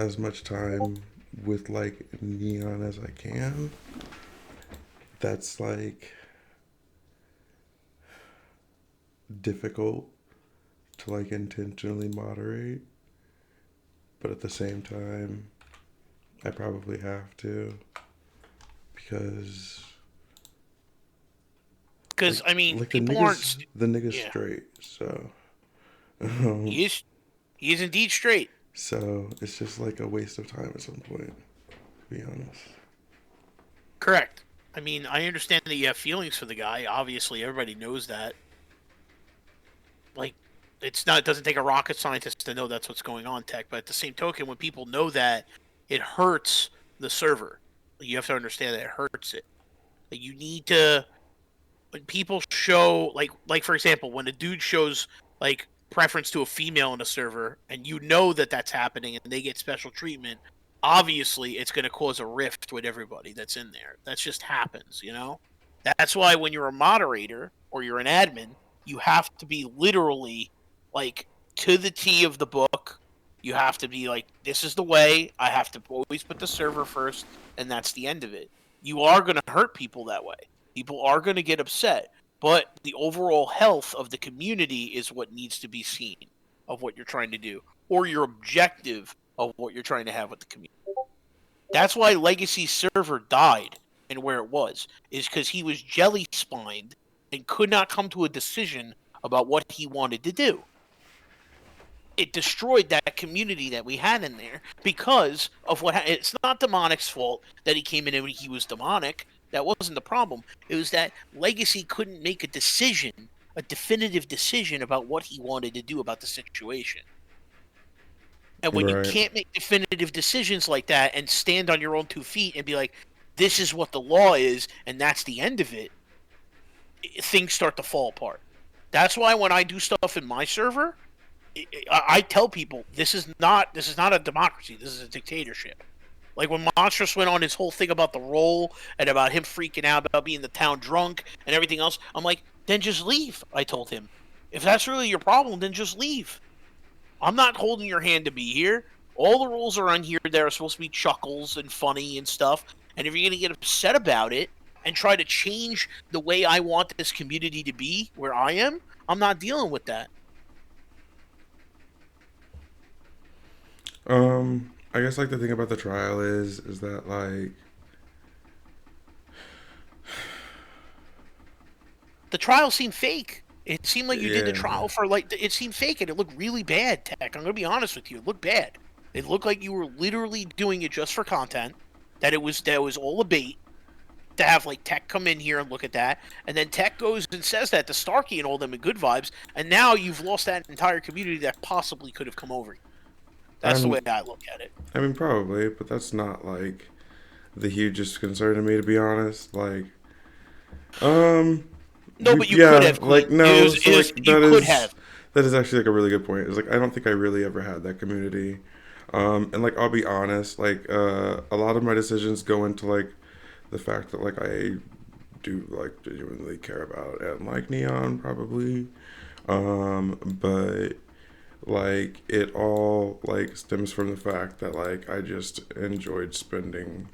as much time with like Neon as I can. That's like difficult to like intentionally moderate, but at the same time, I probably have to because Because I mean, like people aren't. the nigga's Yeah, straight, so um, he is. He is indeed straight. so it's just like a waste of time at some point, to be honest. Correct. I mean, I understand that you have feelings for the guy. Obviously, everybody knows that. Like, it's not. It doesn't take a rocket scientist to know that's what's going on, Tech. But at the same token, when people know that, it hurts the server. You have to understand that it hurts it. Like, you need to when people show like for example, when a dude shows like preference to a female in a server, and you know that that's happening, and they get special treatment. Obviously, it's going to cause a rift with everybody that's in there. That just happens, you know. That's why when you're a moderator or you're an admin, you have to be literally like to the T of the book. You have to be like, this is the way. I have to always put the server first, and that's the end of it. You are going to hurt people that way. People are going to get upset, but the overall health of the community is what needs to be seen of what you're trying to do, or your objective of what you're trying to have with the community. That's why Legacy Server died and where it was, is because he was jelly spined and could not come to a decision about what he wanted to do. It destroyed that community that we had in there because of what it's not Demonic's fault that he came in and he was demonic. That wasn't the problem. It was that Legacy couldn't make a decision, a definitive decision about what he wanted to do about the situation. And when you Right. can't make definitive decisions like that and stand on your own 2 feet and be like, this is what the law is and that's the end of it, things start to fall apart. That's why when I do stuff in my server, I tell people this is not a democracy. This is a dictatorship. Like when Monstrous went on his whole thing about the role and about him freaking out about being the town drunk and everything else, I'm like, then just leave. I told him, if that's really your problem, then just leave. I'm not holding your hand to be here. All the rules are on here. They're supposed to be chuckles and funny and stuff. And if you're gonna get upset about it and try to change the way I want this community to be where I am, I'm not dealing with that. I guess like the thing about the trial is that like The trial seemed fake. It seemed like you did the yeah. trial for like it seemed fake, and it looked really bad. Tech. I'm gonna be honest with you. It looked bad. It looked like you were literally doing it just for content. That it was all a bait to have like Tech come in here and look at that, and then Tech goes and says that to Starkey and all them in Good Vibes, and now you've lost that entire community that possibly could have come over. That's the way I'm I look at it. I mean probably, but that's not like the hugest concern to me, to be honest. Like um No, but you could yeah, have Queen. like It no, was, so it was like you could have. that is actually like a really good point. It's like I don't think I really ever had that community. And like I'll be honest, like a lot of my decisions go into like the fact that like I do like genuinely care about and like Neon probably. But like it all like stems from the fact that like I just enjoyed spending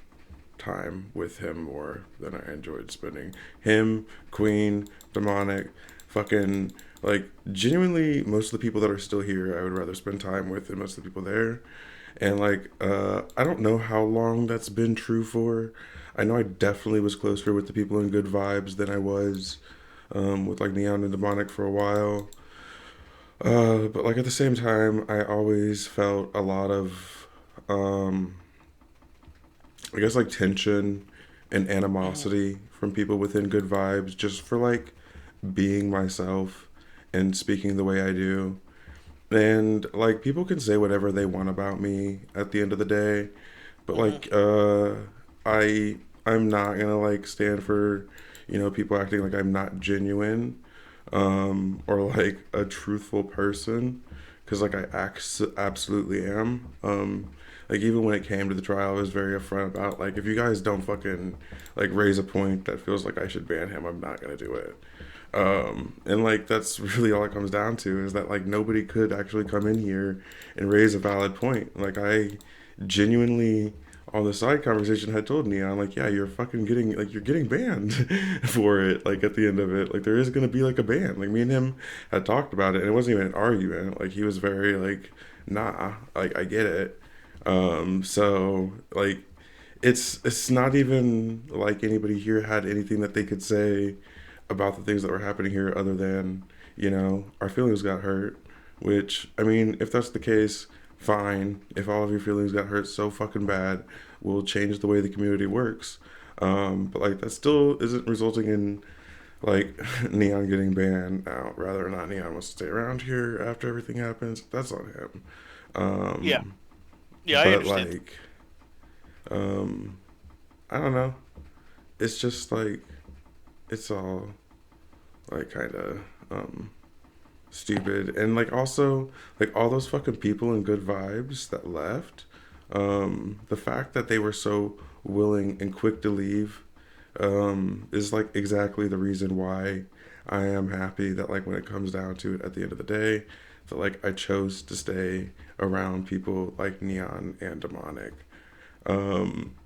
time with him more than I enjoyed spending him, Queen, Demonic, fucking like genuinely most of the people that are still here I would rather spend time with than most of the people there. And like I don't know how long that's been true for. I know I definitely was closer with the people in Good Vibes than I was with like Neon and Demonic for a while. But like at the same time, I always felt a lot of, um, I guess like tension and Mhm. animosity from people within Good Vibes just for like being myself and speaking the way I do. And like people can say whatever they want about me at the end of the day, but Mhm. like I I'm not gonna like stand for people acting like I'm not genuine or like a truthful person because like absolutely am. Like even when it came to the trial, I was very upfront about like if you guys don't fucking like raise a point that feels like I should ban him, I'm not gonna do it. And like that's really all it comes down to is that like nobody could actually come in here and raise a valid point. Like I genuinely on the side conversation had told Neon like, yeah, you're fucking getting like you're getting banned for it. Like at the end of it, like there is gonna be like a ban. Like me and him had talked about it, and it wasn't even an argument. Like he was very like, nah, like I get it. So like it's not even like anybody here had anything that they could say about the things that were happening here other than, you know, our feelings got hurt. Which, I mean, if that's the case, fine. If all of your feelings got hurt so fucking bad, we'll change the way the community works. But like that still isn't resulting in like Neon getting banned. Now, rather not Neon wants to stay around here after everything happens. That's on him. Yeah, Um, yeah, I but understand. like, um, I don't know. It's just like it's all like kind of stupid, and like also like all those fucking people in good vibes that left. The fact that they were so willing and quick to leave is like exactly the reason why I am happy that like when it comes down to it at the end of the day, that like I chose to stay around people like Neon and Demonic. Um,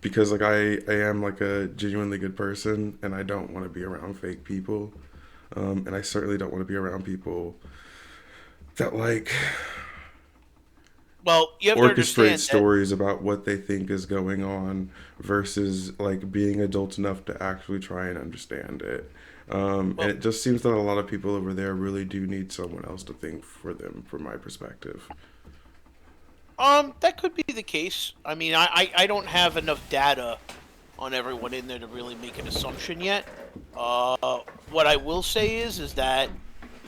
because like I am like a genuinely good person and I don't want to be around fake people. And I certainly don't want to be around people that like Well, you have to orchestrate understand that. stories about what they think is going on versus like being adults enough to actually try and understand it. And Well, it just seems that a lot of people over there really do need someone else to think for them, from my perspective. that could be the case. I mean, I don't have enough data on everyone in there to really make an assumption yet. What I will say is that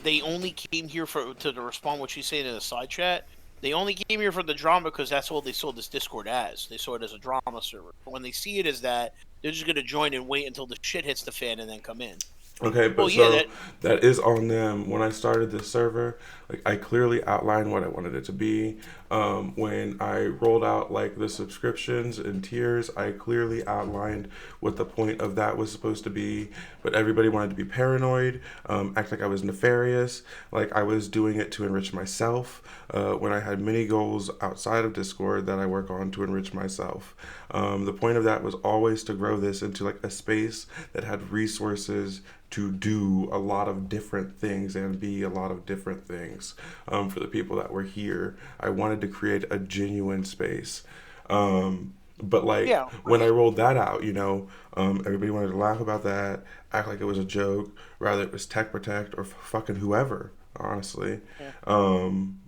they only came here for to respond what she's saying in the side chat. They only came here for the drama because that's all they sold this Discord as. They saw it as a drama server. But when they see it as that, they're just gonna join and wait until the shit hits the fan and then come in. Okay, Well, but yeah, so that that is on them. When I started this server, like I clearly outlined what I wanted it to be. When I rolled out like the subscriptions and tiers, I clearly outlined what the point of that was supposed to be. But everybody wanted to be paranoid, act like I was nefarious, like I was doing it to enrich myself. When I had many goals outside of Discord that I work on to enrich myself. The point of that was always to grow this into like a space that had resources to do a lot of different things and be a lot of different things for the people that were here. I wanted to create a genuine space. But like yeah, of when I course. rolled that out, everybody wanted to laugh about that, act like it was a joke, rather it was Tech Protect or fucking whoever, honestly. Yeah. Um,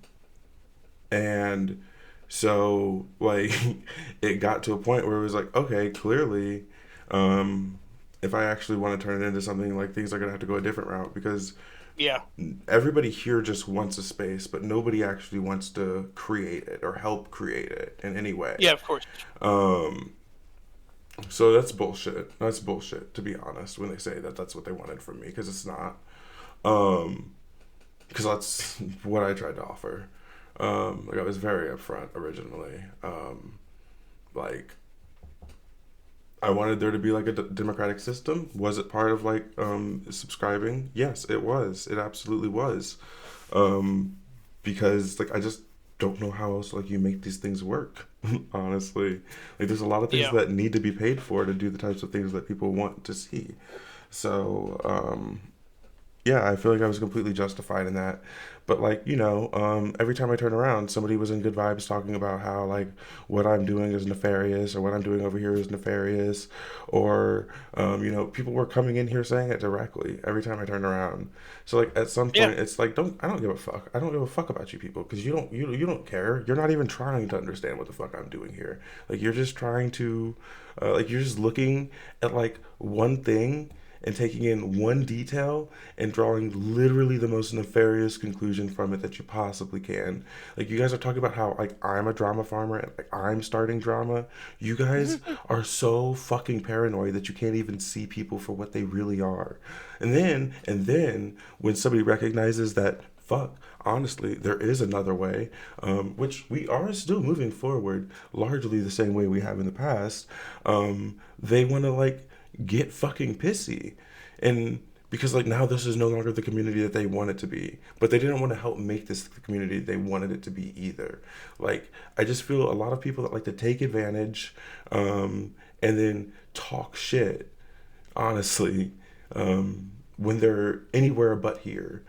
and so like it got to a point where it was like, okay, clearly, um, if I actually want to turn it into something, like things are gonna have to go a different route because Yeah. everybody here just wants a space, but nobody actually wants to create it or help create it in any way. Yeah, of course. Um, so that's bullshit. That's bullshit, to be honest, when they say that that's what they wanted from me, because it's not. Um, because that's what I tried to offer. Like I was very upfront originally. Like I wanted there to be like a democratic system. Was it part of like subscribing? Yes, it was. It absolutely was. Um, because like I just don't know how else like you make these things work. Honestly, like there's a lot of things Yeah. that need to be paid for to do the types of things that people want to see. So yeah, I feel like I was completely justified in that. But like, every time I turn around, somebody was in good vibes talking about how like what I'm doing is nefarious or what I'm doing over here is nefarious, or people were coming in here saying it directly every time I turn around. So like at some Yeah. point, it's like I don't give a fuck. I don't give a fuck about you people because you don't care. You're not even trying to understand what the fuck I'm doing here. Like you're just trying to, like you're just looking at like one thing and taking in one detail and drawing literally the most nefarious conclusion from it that you possibly can. Like you guys are talking about how like I'm a drama farmer and like I'm starting drama. You guys are so fucking paranoid that you can't even see people for what they really are. And then when somebody recognizes that fuck, honestly, there is another way, which we are still moving forward largely the same way we have in the past. They want to like get fucking pissy. And because like now this is no longer the community that they want it to be, but they didn't want to help make this the community they wanted it to be either. Like I just feel a lot of people that like to take advantage, and then talk shit, honestly, when they're anywhere but here.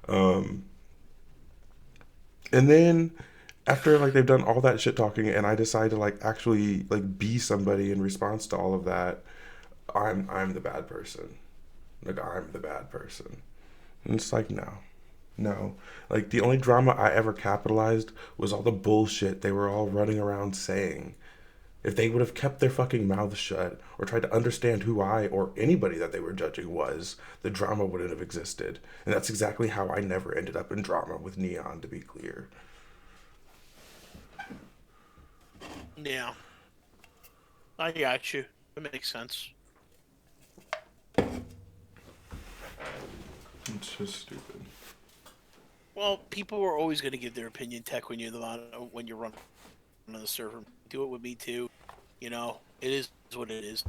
um, and then after like they've done all that shit talking and I decide to like actually like be somebody in response to all of that, I'm the bad person. Like I'm the bad person. And it's like no. No. Like the only drama I ever capitalized was all the bullshit they were all running around saying. If they would have kept their fucking mouths shut or tried to understand who I or anybody that they were judging was, the drama wouldn't have existed. And that's exactly how I never ended up in drama with Neon, to be clear. Yeah, I got you. It makes sense. It's just stupid. Well, people are always going to give their opinion, Tech, when you're running on the server. Do it with me too. You know, it is what it is.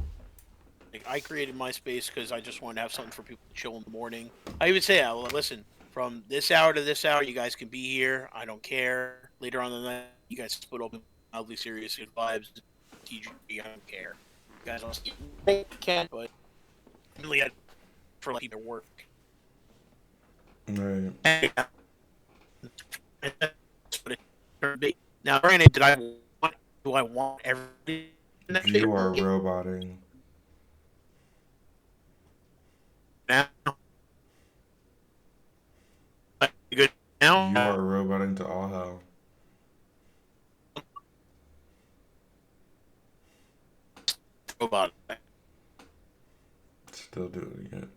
Like, I created my space because I just wanted to have something for people to chill in the morning. I even say, well, listen, from this hour to this hour, you guys can be here. I don't care. Later on in the night, you guys split open, mildly serious, good vibes, TG. I don't care. You guys don't can, but really, for like their work. Right. Now, granted, do I want everything in that You video are roboting. now? Good You are now? roboting to all hell. Robot. Still doing it.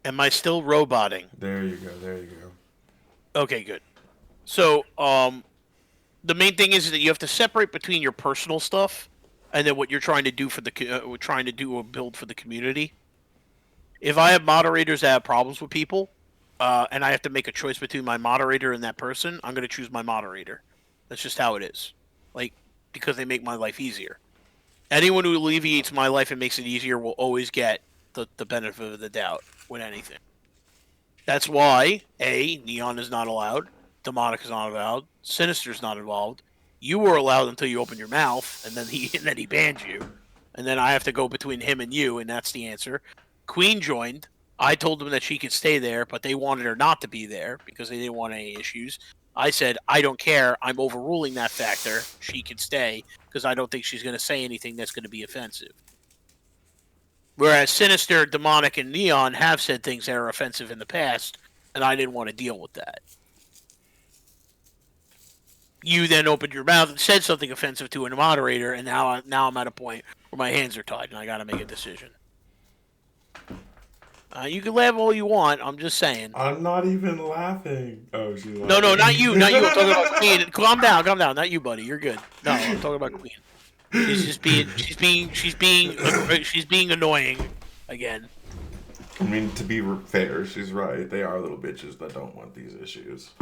Am I still roboting? There you go. There you go. Okay, good. So, the main thing is that you have to separate between your personal stuff and then what you're trying to do for trying to do a build for the community. If I have moderators that have problems with people, and I have to make a choice between my moderator and that person, I'm going to choose my moderator. That's just how it is. Like, because they make my life easier. Anyone who alleviates my life and makes it easier will always get the benefit of the doubt with anything. That's why Neon is not allowed, Demonic is not allowed, Sinister's not involved. You were allowed until you opened your mouth, and then he banned you, and then I have to go between him and you, and that's the answer. Queen joined. I told them that she could stay there, but they wanted her not to be there because they didn't want any issues. I said, I don't care. I'm overruling that factor. She can stay because I don't think she's going to say anything that's going to be offensive. Whereas Sinister, Demonic, and Neon have said things that are offensive in the past, and I didn't want to deal with that. You then opened your mouth and said something offensive to a moderator, and now I'm at a point where my hands are tied, and I got to make a decision. You can laugh all you want. I'm just saying. I'm not even laughing. Oh, she's laughing. No, not you. Not you. I'm talking about Queen. Calm down. Not you, buddy. You're good. No, I'm talking about Queen. She's being annoying again. I mean, to be fair, she's right. They are little bitches that don't want these issues.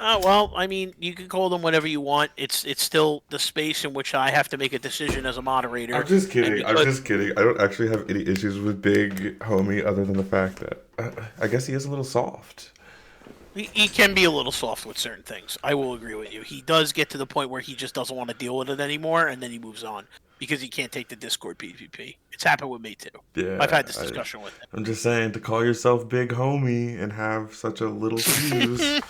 Well, I mean, you can call them whatever you want. It's still the space in which I have to make a decision as a moderator. I'm just kidding. I'm just kidding. I don't actually have any issues with Big Homie other than the fact that I guess he is a little soft. He can be a little soft with certain things. I will agree with you. He does get to the point where he just doesn't want to deal with it anymore, and then he moves on because he can't take the Discord PvP. It's happened with me too. Yeah, I've had this discussion with him. I'm just saying, to call yourself Big Homie and have such a little fuse.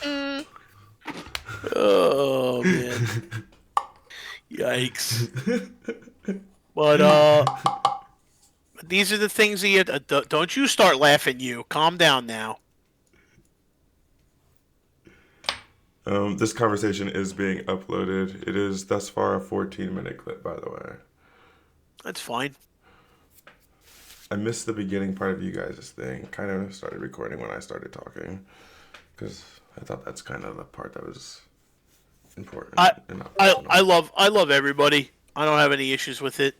Oh man. Yikes. But these are the things that you don't you start laughing, you. Calm down now. This conversation is being uploaded. It is thus far a 14-minute clip, by the way. That's fine. I missed the beginning part of you guys' thing. Kind of started recording when I started talking, because I thought that's kind of the part that was important. I love everybody. I don't have any issues with it.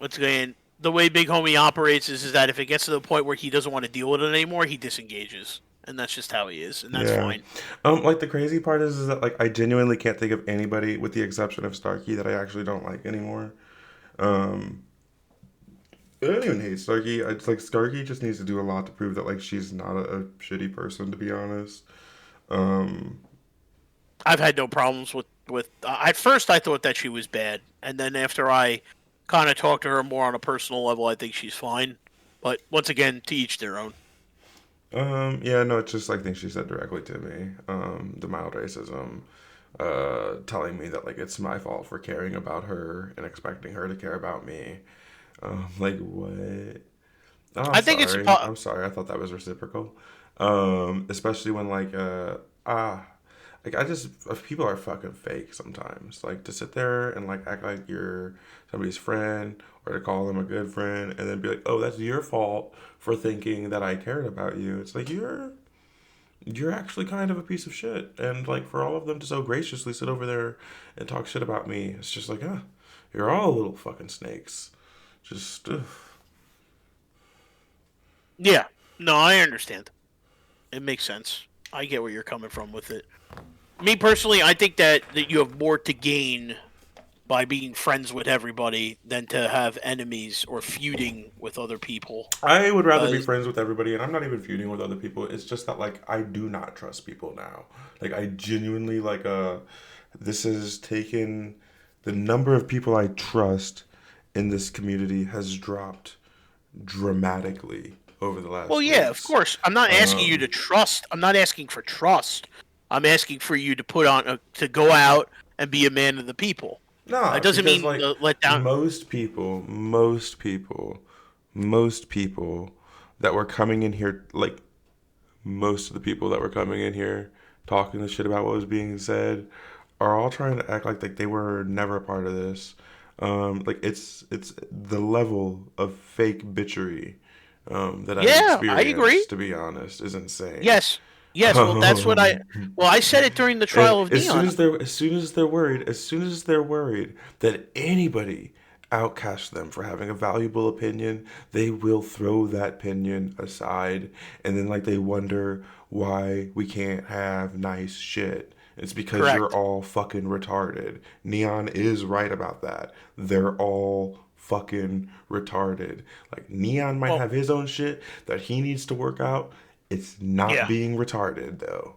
Once again, the way Big Homie operates is that if it gets to the point where he doesn't want to deal with it anymore, he disengages. And that's just how he is, and that's fine. Like the crazy part is that like I genuinely can't think of anybody, with the exception of Starkey, that I actually don't like anymore. I don't even hate Starkey. It's like Starkey just needs to do a lot to prove that like she's not a shitty person, to be honest. Um, I've had no problems with. At first, I thought that she was bad, and then after I kind of talked to her more on a personal level, I think she's fine. But once again, to each their own. yeah, no, it's just like things she said directly to me. The mild racism, telling me that like it's my fault for caring about her and expecting her to care about me. Like what? Oh, I'm I think it's sorry. I'm sorry. I thought that was reciprocal. Especially when ah, like I just people are fucking fake sometimes. Like to sit there and like act like you're somebody's friend or to call them a good friend and then be like, oh, that's your fault for thinking that I cared about you. It's like you're actually kind of a piece of shit. And like for all of them to so graciously sit over there and talk shit about me, it's just like, you're all little fucking snakes. Just. yeah. No, I understand. It makes sense. I get where you're coming from with it. Me personally, I think that you have more to gain by being friends with everybody than to have enemies or feuding with other people. I would rather be Because friends with everybody, and I'm not even feuding with other people. It's just that like I do not trust people now. Like I genuinely this has taken the number of people I trust in this community has dropped dramatically over the well, last yeah, of weeks. course. I'm not asking you to Um, trust. I'm not asking for trust. I'm asking for you to put on to go out and be a man of the people. It nah, doesn't because mean like let down. most people that were coming in here like most of the people that were coming in here talking the shit about what was being said are all trying to act like they were never a part of this. Like it's the level of fake bitchery that I've Yeah, I agree. experienced, to be honest, is insane. Yes, yes. Well, that's what I. Um, Well, I said it during the and trial of Neon. as soon as they're worried that anybody outcasts them for having a valuable opinion, they will throw that opinion aside, and then like they wonder why we can't have nice shit. It's because you're Correct. all fucking retarded. Neon is right about that. They're all fucking retarded. Like Neon might Well, have his own shit that he needs to work out. It's not yeah. being retarded though.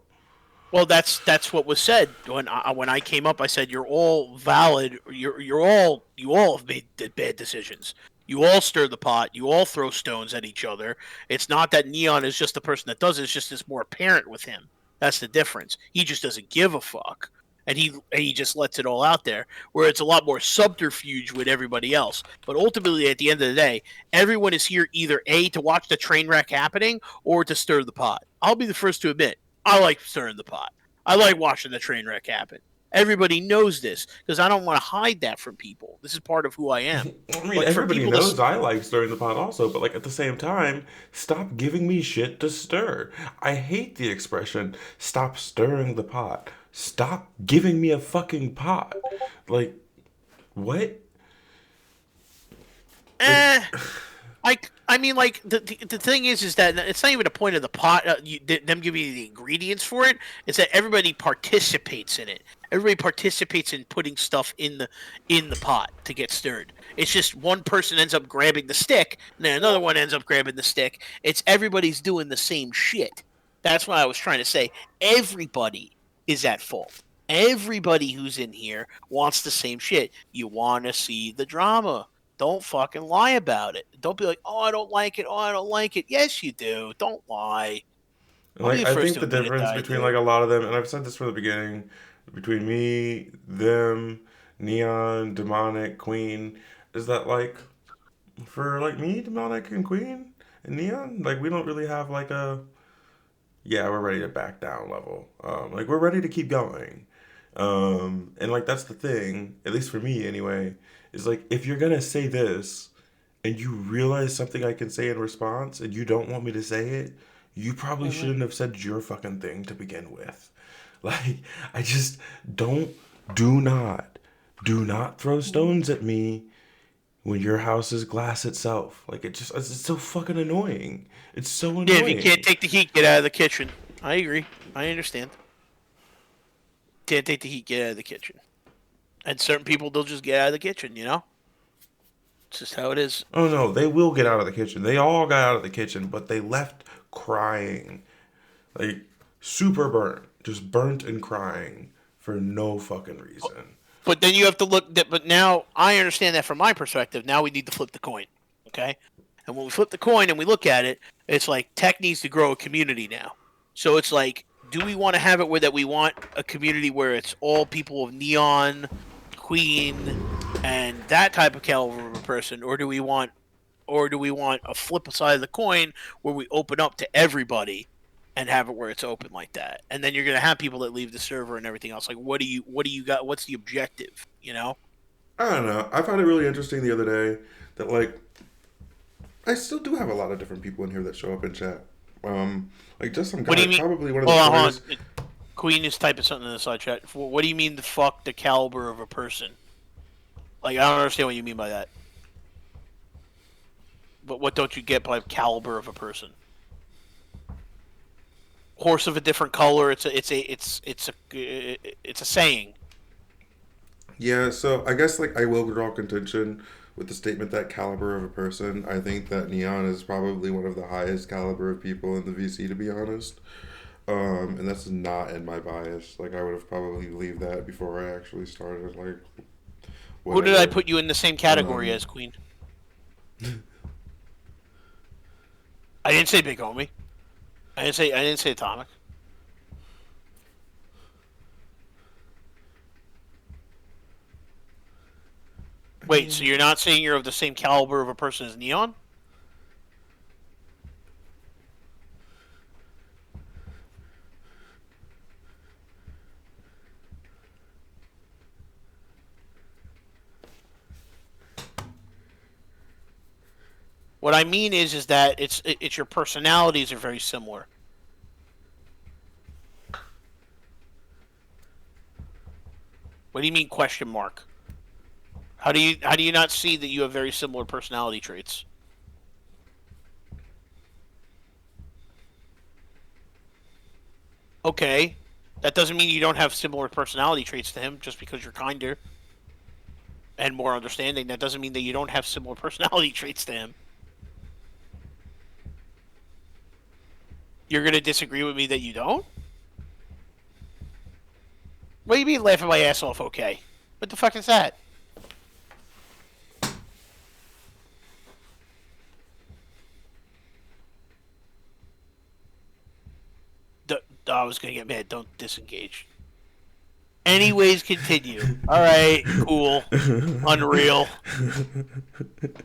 Well, that's what was said when I came up. I said you're all valid. You all have made bad decisions. You all stir the pot. You all throw stones at each other. It's not that Neon is just the person that does it. It's just it's more apparent with him. That's the difference. He just doesn't give a fuck, and he just lets it all out there. Where it's a lot more subterfuge with everybody else. But ultimately, at the end of the day, everyone is here either A to watch the train wreck happening or to stir the pot. I'll be the first to admit I like stirring the pot. I like watching the train wreck happen. Everybody knows this because I don't want to hide that from people. This is part of who I am. I mean, But for everybody people to, knows I like stirring the pot also, but like at the same time, stop giving me shit to stir. I hate the expression "stop stirring the pot." Stop giving me a fucking pot. Like what? Like eh, I mean, like the thing is that it's not even a point of the pot. Them giving you the ingredients for it. It's that everybody participates in it. Everybody participates in putting stuff in the pot to get stirred. It's just one person ends up grabbing the stick, and then another one ends up grabbing the stick. It's everybody's doing the same shit. That's what I was trying to say. Everybody is at fault. Everybody who's in here wants the same shit. You want to see the drama. Don't fucking lie about it. Don't be like, oh, I don't like it. Oh, I don't like it. Yes, you do. Don't lie. I'll be Like the I first think to the admit it that difference I between do. like a lot of them, and I've said this from the beginning, between me, them, Neon, Demonic, Queen, is that like for like me, Demonic and Queen and Neon, like we don't really have like a yeah, we're ready to back down level. Like we're ready to keep going. And like that's the thing, at least for me anyway, is like if you're gonna say this and you realize something I can say in response and you don't want me to say it, you probably Hmm. shouldn't have said your fucking thing to begin with. Like I just don't do not do not throw stones at me when your house is glass itself. Like it's so fucking annoying. It's so Yeah, if you can't annoying. take the heat, get out of the kitchen. I agree. I understand. Can't take the heat, get out of the kitchen. And certain people, they'll just get out of the kitchen, you know? It's just how it is. Oh no, they will get out of the kitchen. They all got out of the kitchen, but they left crying. Like super burnt. Just burnt and crying for no fucking reason. But then you have to look. But now I understand that from my perspective. Now we need to flip the coin. Okay. And when we flip the coin and we look at it, it's like tech needs to grow a community now. So it's like, do we want to have it where that we want a community where it's all people of Neon, Queen, and that type of caliber of a person, or do we want a flip side of the coin where we open up to everybody and have it where it's open like that? And then you're gonna have people that leave the server and everything else. Like, what do you got? What's the objective? You know? I don't know. I found it really interesting the other day that like I still do have a lot of different people in here that show up in chat. Like just some What do guy, you mean? probably one of the Hold on, players. hold on. Queen is typing something in the side chat. What do you mean the fuck the caliber of a person? Like, I don't understand what you mean by that. But what don't you get by caliber of a person? Horse of a different color. It's a saying. Yeah, so I guess like I will draw contention with the statement that caliber of a person. I think that Neon is probably one of the highest caliber of people in the VC, to be honest. And that's not in my bias. Like I would have probably believed that before I actually started. Like Who did I whatever. put you in the same category Um, as, Queen? I didn't say Big Homie. I didn't say Atomic. I Wait, so mean, you're not saying you're of the same caliber of a person as Neon? What I mean is that it's your personalities are very similar. What do you mean question mark? How do you not see that you have very similar personality traits? Okay, that doesn't mean you don't have similar personality traits to him just because you're kinder and more understanding. That doesn't mean that you don't have similar personality traits to him. You're gonna disagree with me that you don't? What do you mean laughing my ass off? Okay, what the fuck is that? I was gonna get mad. Don't disengage. Anyways, continue. All right, cool. Unreal.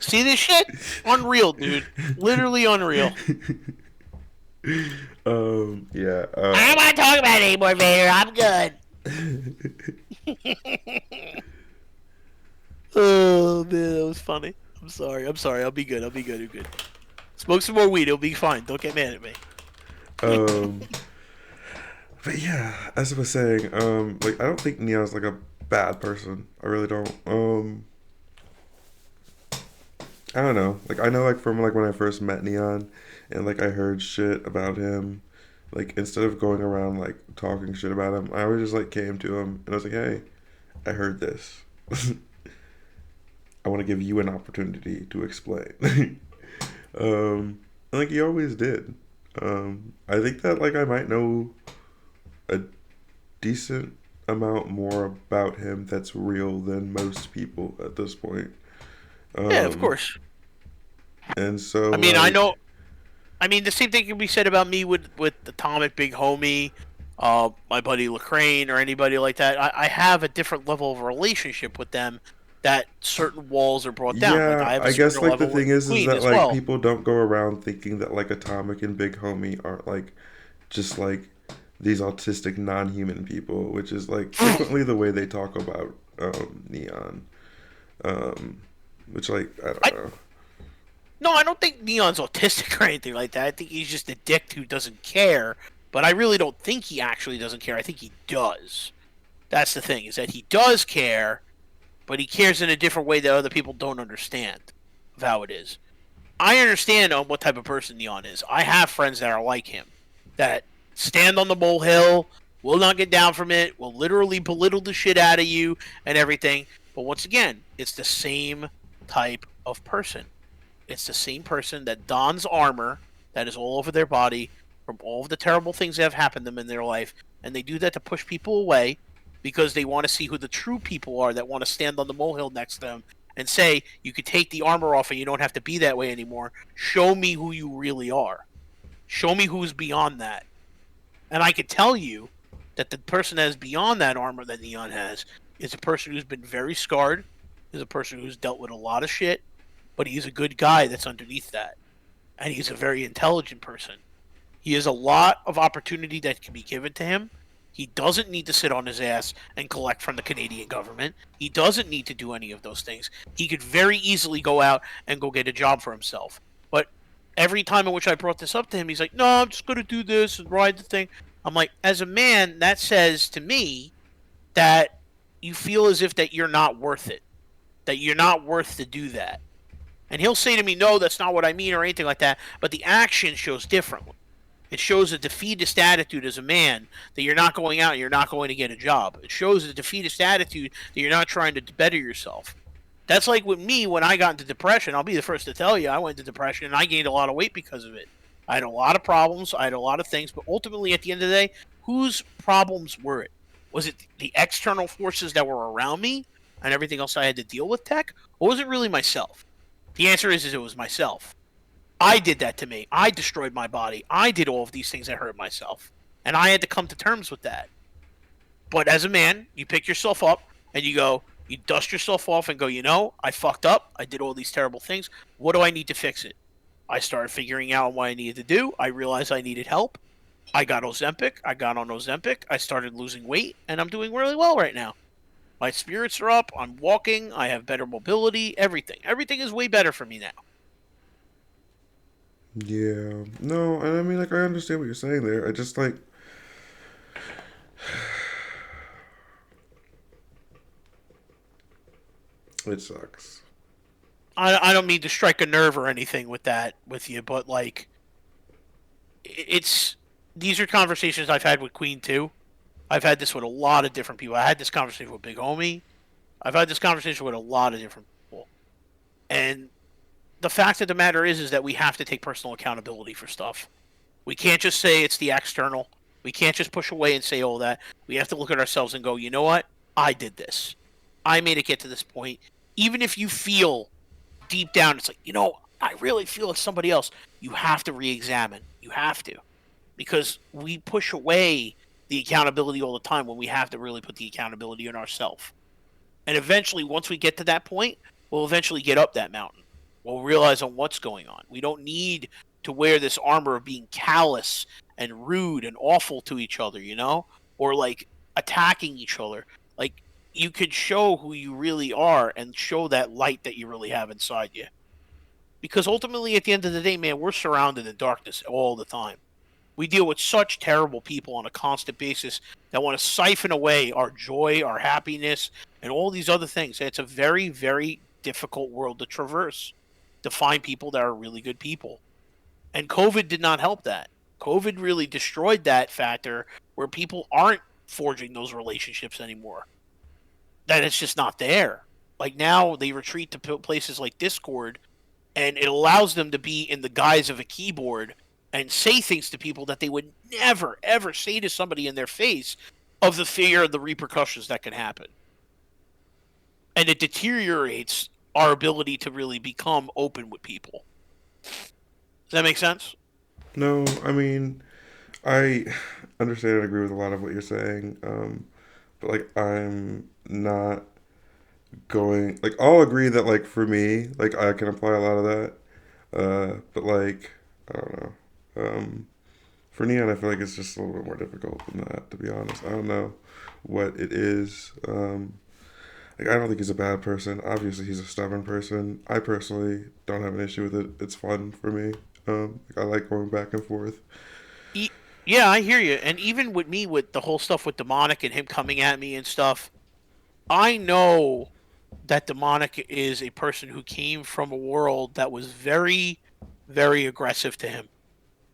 See this shit? Unreal, dude. Literally unreal. yeah. I don't want to talk about it anymore, Vader. I'm good. Oh man, that was funny. I'm sorry. I'm sorry. I'll be good. I'll be good. I'm good. Smoke some more weed. It'll be fine. Don't get mad at me. um, but yeah, as I was saying, like I don't think Neon's like a bad person. I really don't. I don't know. Like I know like from like when I first met Neon and like I heard shit about him, like instead of going around like talking shit about him, I always just like came to him and I was like, "Hey, I heard this. I want to give you an opportunity to explain." And like he always did. I think that like I might know a decent amount more about him that's real than most people at this point. Yeah, of Um, course. and so I mean, I like know. I mean, the same thing can be said about me with Atomic, Big Homie, my buddy Lecrae, or anybody like that. I have a different level of relationship with them that certain walls are brought down. Like yeah, I have a I guess certain like the level with thing is Queen that as like well. people don't go around thinking that like Atomic and Big Homie are like just like these autistic non-human people, which is like frequently the way they talk about Neon. Um, which like I don't I know. No, I don't think Neon's autistic or anything like that. I think he's just a dick who doesn't care. But I really don't think he actually doesn't care. I think he does. That's the thing, is that he does care, but he cares in a different way that other people don't understand of how it is. I understand on what type of person Neon is. I have friends that are like him, that stand on the molehill, will not get down from it, will literally belittle the shit out of you and everything. But once again, it's the same type of person. It's the same person that dons armor that is all over their body from all of the terrible things that have happened to them in their life, and they do that to push people away because they want to see who the true people are that want to stand on the molehill next to them and say, you could take the armor off and you don't have to be that way anymore. Show me who you really are. Show me who's beyond that. And I could tell you that the person that is beyond that armor that Neon has is a person who's been very scarred, is a person who's dealt with a lot of shit, but he's a good guy that's underneath that. And he's a very intelligent person. He has a lot of opportunity that can be given to him. He doesn't need to sit on his ass and collect from the Canadian government. He doesn't need to do any of those things. He could very easily go out and go get a job for himself. But every time in which I brought this up to him, he's like, no, I'm just going to do this and ride the thing. I'm like, as a man, that says to me that you feel as if that you're not worth it, that you're not worth to do that. And he'll say to me, no, that's not what I mean or anything like that. But the action shows differently. It shows a defeatist attitude as a man that you're not going out and you're not going to get a job. It shows a defeatist attitude that you're not trying to better yourself. That's like with me when I got into depression. I'll be the first to tell you I went into depression and I gained a lot of weight because of it. I had a lot of problems. I had a lot of things. But ultimately, at the end of the day, whose problems were it? Was it the external forces that were around me and everything else I had to deal with, Tech? Or was it really myself? The answer is it was myself. I did that to me. I destroyed my body. I did all of these things that hurt myself. And I had to come to terms with that. But as a man, you pick yourself up and you go, you dust yourself off and go, you know, I fucked up. I did all these terrible things. What do I need to fix it? I started figuring out what I needed to do. I realized I needed help. I got Ozempic. I got on Ozempic. I started losing weight, and I'm doing really well right now. My spirits are up. I'm walking. I have better mobility. Everything. Everything is way better for me now. Yeah. No, and I mean, like, I understand what you're saying there. I just, like, it sucks. I don't mean to strike a nerve or anything with that with you, but like, it's these are conversations I've had with Queen too. I've had this with a lot of different people. I had this conversation with Big Homie. I've had this conversation with a lot of different people. And the fact of the matter is that we have to take personal accountability for stuff. We can't just say it's the external. We can't just push away and say all that. We have to look at ourselves and go, you know what? I did this. I made it get to this point. Even if you feel deep down, it's like, you know, I really feel it's somebody else. You have to re-examine. You have to. Because we push away the accountability all the time when we have to really put the accountability in ourselves. And eventually, once we get to that point, we'll eventually get up that mountain. We'll realize on what's going on. We don't need to wear this armor of being callous and rude and awful to each other, you know? Or like attacking each other. Like, you could show who you really are and show that light that you really have inside you. Because ultimately, at the end of the day, man, we're surrounded in darkness all the time. We deal with such terrible people on a constant basis that want to siphon away our joy, our happiness, and all these other things. It's a very, very difficult world to traverse, to find people that are really good people. And COVID did not help that. COVID really destroyed that factor where people aren't forging those relationships anymore. That it's just not there. Like now they retreat to places like Discord, and it allows them to be in the guise of a keyboard and say things to people that they would never ever say to somebody in their face of the fear of the repercussions that can happen. And it deteriorates our ability to really become open with people. Does that make sense? No, I mean, I understand and agree with a lot of what you're saying. But like, I'm not going. Like, I'll agree that like for me, like I can apply a lot of that. But like, I don't know. For Neon, I feel like it's just a little bit more difficult than that. To be honest, I don't know what it is. Like, I don't think he's a bad person. Obviously, he's a stubborn person. I personally don't have an issue with it. It's fun for me. Like, I like going back and forth. E- yeah, I hear you. And even with me, with the whole stuff with Demonic and him coming at me and stuff, I know that Demonic is a person who came from a world that was very, very aggressive to him.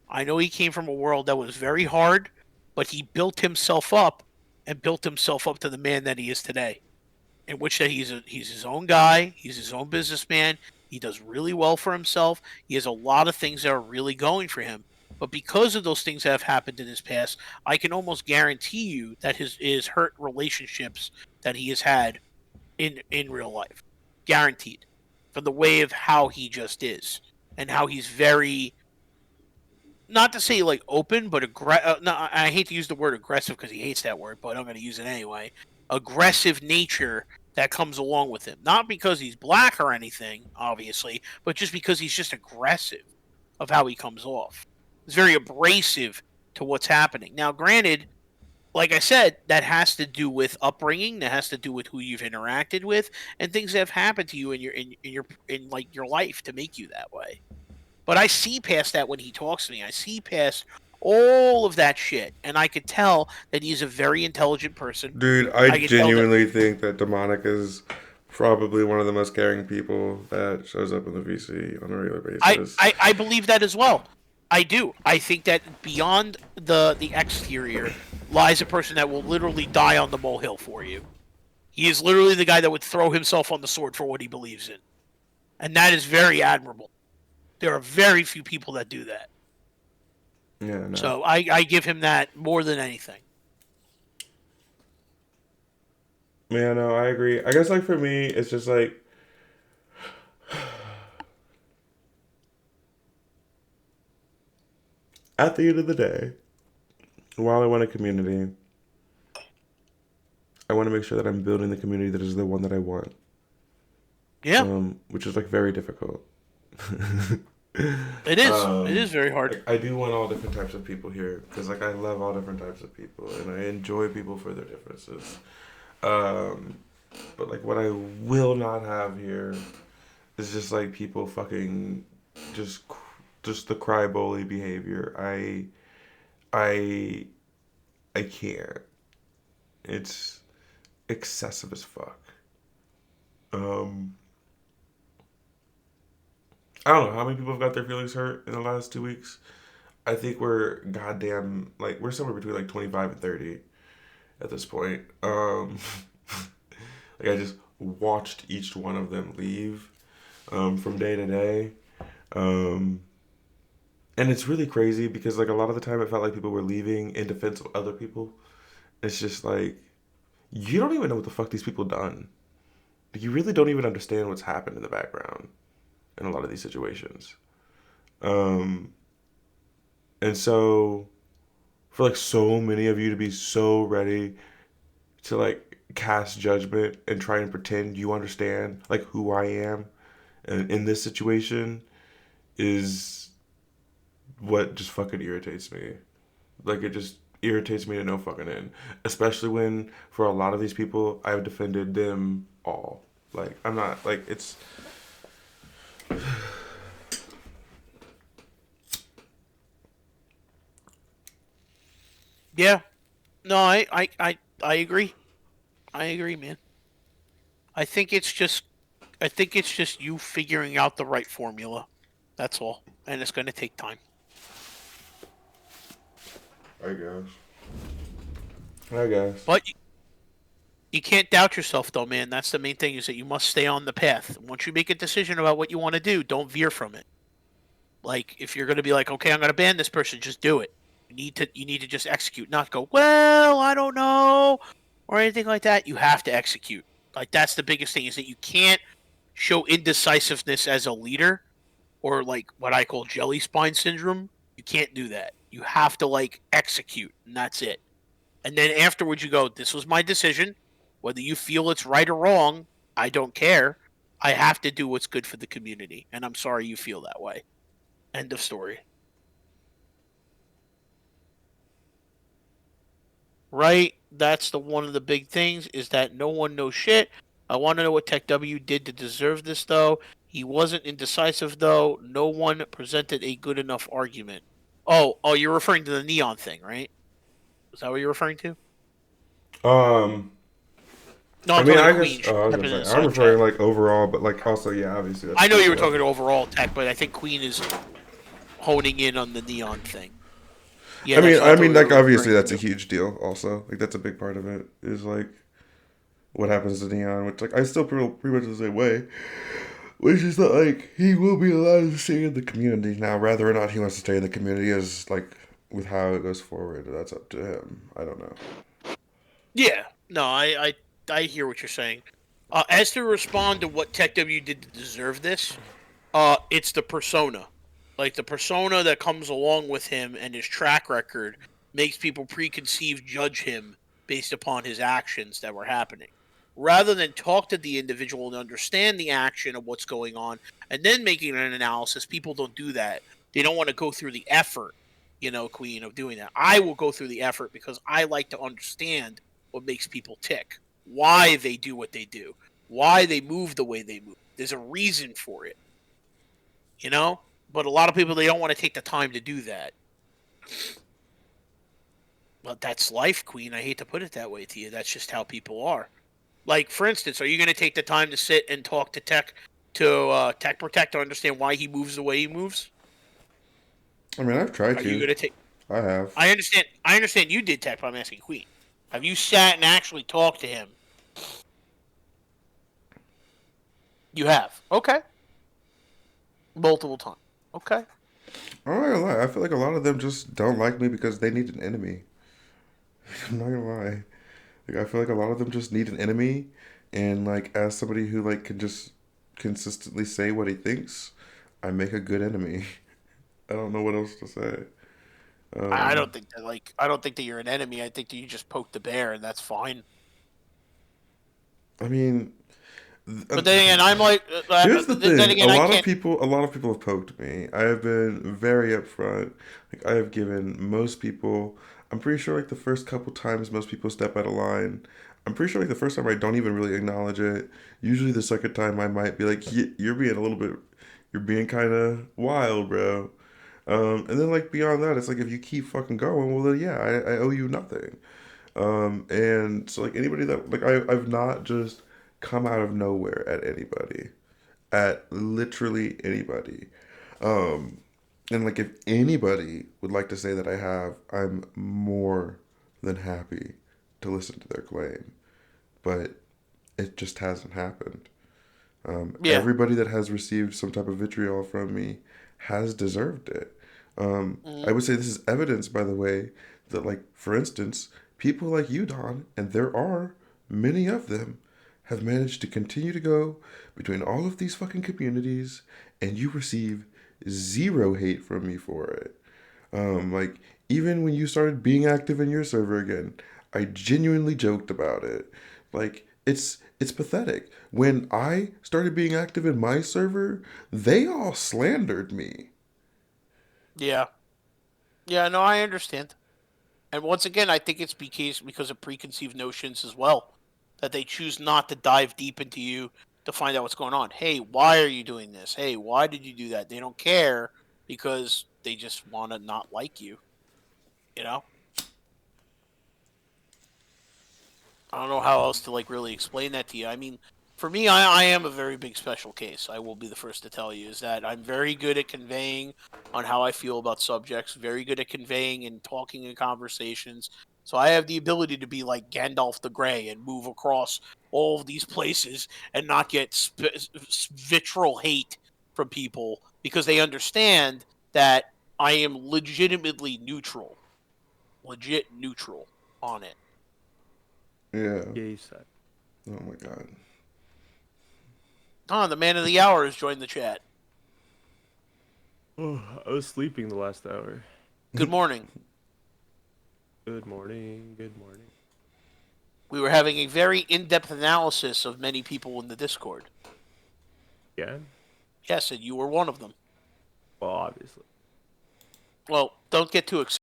I know he came from a world that was very hard, but he built himself up and built himself up to the man that he is today. in which that he's his own guy, he's his own businessman, he does really well for himself, he has a lot of things that are really going for him. But because of those things that have happened in his past, I can almost guarantee you that his hurt relationships that he has had in real life, guaranteed, from the way of how he just is and how he's very, not to say like open, but no, I hate to use the word aggressive because he hates that word, but I'm going to use it anyway. Aggressive nature that comes along with him, not because he's black or anything, obviously, but just because he's just aggressive of how he comes off. It's very abrasive to what's happening. Now, granted, like I said, that has to do with upbringing. That has to do with who you've interacted with and things that have happened to you in like your life to make you that way. But I see past that when he talks to me. I see past all of that shit, and I could tell that he's a very intelligent person. Dude, I I could tell that. genuinely think that Demonic is probably one of the most caring people that shows up in the VC on a regular basis. I believe that as well. I do. I think that beyond the exterior lies a person that will literally die on the molehill for you. He is literally the guy that would throw himself on the sword for what he believes in, and that is very admirable. There are very few people that do that. Yeah, no. So I give him that more than anything. Yeah, no, I agree. I guess, like, for me, it's just, like, at the end of the day, while I want a community, I want to make sure that I'm building the community that is the one that I want. Yeah. Which is, like, very difficult. It is. It is very hard. Like, I do want all different types of people here because, like, I love all different types of people and I enjoy people for their differences. But, like, what I will not have here is just, like, people fucking just the cry bully behavior. I can't. It's excessive as fuck. I don't know how many people have got their feelings hurt in the last 2 weeks. I think we're goddamn, like, we're somewhere between, like, 25 and 30 at this point. Like, I just watched each one of them leave from day to day. And it's really crazy because, like, a lot of the time it felt like people were leaving in defense of other people. It's just like, you don't even know what the fuck these people done. You really don't even understand what's happened in the background in a lot of these situations. And so, for, like, so many of you to be so ready to, like, cast judgment and try and pretend you understand, like, who I am and in this situation is what just fucking irritates me. Like, it just irritates me to no fucking end. Especially when, for a lot of these people, I've defended them all. Like, I'm not, like, it's... Yeah. No, I agree. I agree, man. I think it's just you figuring out the right formula. That's all. And it's going to take time. I guess. I guess. But you can't doubt yourself, though, man. That's the main thing, is that you must stay on the path. Once you make a decision about what you want to do, don't veer from it. Like, if you're going to be like, okay, I'm going to ban this person, just do it. You need to just execute, not go, well, I don't know, or anything like that. You have to execute. Like, that's the biggest thing, is that you can't show indecisiveness as a leader, or, like, what I call jelly spine syndrome. You can't do that. You have to, like, execute, and that's it. And then afterwards you go, this was my decision. Whether you feel it's right or wrong, I don't care. I have to do what's good for the community, and I'm sorry you feel that way. End of story. Right? That's one of the big things, is that no one knows shit. I want to know what Tech W did to deserve this, though. He wasn't indecisive, though. No one presented a good enough argument. Oh, you're referring to the neon thing, right? Is that what you're referring to? No, I I'm mean, talking I to Queen. guess, I was Type it in gonna the say, I'm side referring, chat. like, overall, but, like, also, yeah, obviously that's I know you were stuff. talking overall Tech, but I think Queen is honing in on the neon thing. Yeah, I mean, that's what I thought we like, were obviously referring that's a to. huge deal also. Like, that's a big part of it, is, like, what happens to Neon, which like I still pretty much the same way. Which is that like he will be allowed to stay in the community now, whether or not he wants to stay in the community is like with how it goes forward. That's up to him. I don't know. Yeah, no, I hear what you're saying. As to respond to what Tech W did to deserve this, it's the persona. Like the persona that comes along with him and his track record makes people preconceive judge him based upon his actions that were happening. Rather than talk to the individual and understand the action of what's going on and then making an analysis, people don't do that. They don't want to go through the effort, Queen, of doing that. I will go through the effort because I like to understand what makes people tick, why they do what they do, why they move the way they move. There's a reason for it, you know? But a lot of people, they don't want to take the time to do that. But that's life, Queen. I hate to put it that way to you. That's just how people are. Like, for instance, are you going to take the time to sit and talk to Tech Protect to understand why he moves the way he moves? I mean, I've tried Are you to. going to take? I have. I understand. I understand you did Tech, but I'm asking Queen. Have you sat and actually talked to him? You have. Okay. Multiple times. Okay. I'm not gonna lie. I feel like a lot of them just don't like me because they need an enemy. I'm not gonna lie. Like I feel like a lot of them just need an enemy, and like as somebody who like can just consistently say what he thinks, I make a good enemy. I don't know what else to say. I Um, don't think that I don't think that you're an enemy. I think that you just poked the bear, and that's fine. I mean, But then again, I'm like, here's the then thing: again, I can't. a lot of people have poked me. I have been very upfront. Like I have given most people. I'm pretty sure like the first couple times most people step out of line. I'm pretty sure like the first time I don't even really acknowledge it. Usually the second time I might be like, You're being a little bit, you're being kind of wild, bro." And then like beyond that, it's like if you keep fucking going, well then yeah, I owe you nothing. And so like anybody that like I've not just come out of nowhere at anybody, at literally anybody. Um, and like if anybody would like to say that I have, I'm more than happy to listen to their claim. But it just hasn't happened. Yeah. Everybody that has received some type of vitriol from me has deserved it. I Mhm. would say this is evidence, by the way, that, like, for instance, people like you, Don, and there are many of them, have managed to continue to go between all of these fucking communities, and you receive zero hate from me for it. Like, even when you started being active in your server again, I genuinely joked about it. Like, it's pathetic. When I started being active in my server, they all slandered me. Yeah. Yeah. No, I understand. And once again, I think it's because of preconceived notions as well, that they choose not to dive deep into you to find out what's going on. Hey, why are you doing this? Hey, why did you do that? They don't care because they just want to not like you. You know. I don't know how else to like really explain that to you. I mean, for me, I am a very big special case. I will be the first to tell you is that I'm very good at conveying on how I feel about subjects. Very good at conveying and talking in conversations. So I have the ability to be like Gandalf the Grey and move across all of these places and not get vitriol hate from people because they understand that I am legit neutral on it. Yeah. Gay sex. Oh my god. The man of the hour has joined the chat. Oh, I was sleeping the last hour. Good morning. Good morning. Good morning. We were having a very in-depth analysis of many people in the Discord. Yeah. Yes, and you were one of them. Well, obviously. Well, don't get too excited.